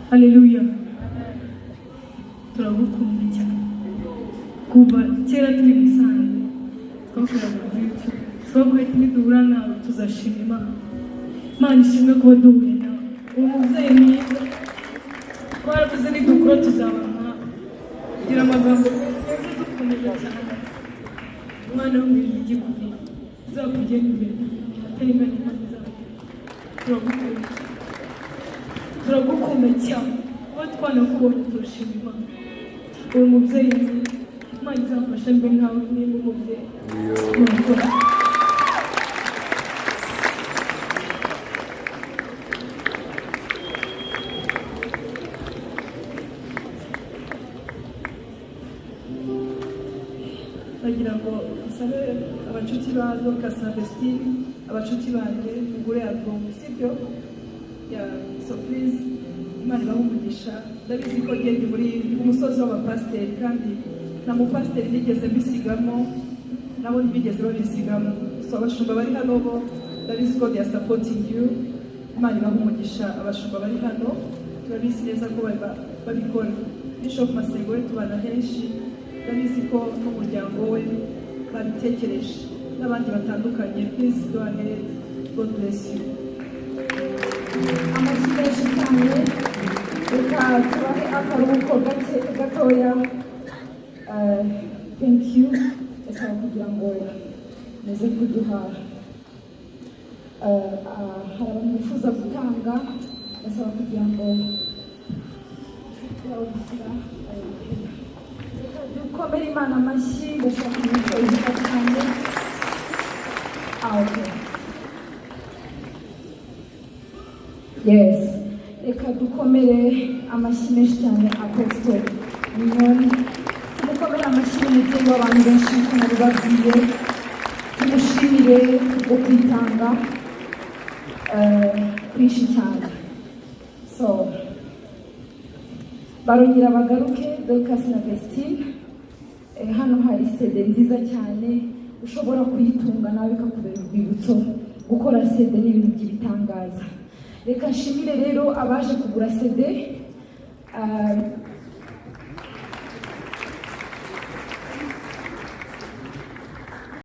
Haleluya. Turagukunda cyane. Kuva kera turi musanze twakoraga muri YouTube. Twavuye duhura nawe tuzashima Imana. Imana ishimwe ko duhuye nawe. Umubyeyi mwiza. Twaravuze nidukura tuzabana. Gira amagambo meza dukomeza cyane. Umwana w'umwirigi igikuri. Uzakugenda imbere. Atari Imana Imana izabagenda. Turagukunda. Turagukunda cyane. Kuba twanakubonye turashima Imana. Uri umubyeyi mwiza. Imana izamfasha mbe nkawe niba umubyeyi. Bagira ngo nsabe abacuti ba DORCAS na VESTINE, abacuti banjye mugure album sibyo? So please, Imana ibahe umugisha. Ndabizi ko ngende muri umusozi w'abapasiteri kandi na mupasiteri nigeze mbisigamo nabo ntibigeze babisigamo. So abashumba bari hano bo ndabizi ko they are supporting you. Imana ibahe umugisha abashumba bari hano, turabizi neza ko babikora. Bishop Masego we tubana henshi, ndabizi ko n'umuryango we babitekereje n'abandi batandukanye. Please go ahead. God bless you. Amashyireje cyane reka tubahe akaruhuko gatoya. Thank you. Reka kugira ngo muze kuduha hari abifuza gutanga, basaba kugira ngo dukomere Imana amashyi. Ndashaka kumwifuriza cyane. Yes, reka dukomere amashyi menshi cyane Apostle Mignone. Tumukomere amashyi n'umubyeyi w'abantu benshi nk'uko nabibabwiye. Tumushimire kubwo kwitanga kwinshi cyane. So barongera bagaruke DORCAS na VESTINE. Hano hari CD nziza cyane ushobora kuyitunga nawe ikakubera urwibutso. Gukora CD ni ibintu by'ibitangaza. Reka nshimire rero abaje kugura CD.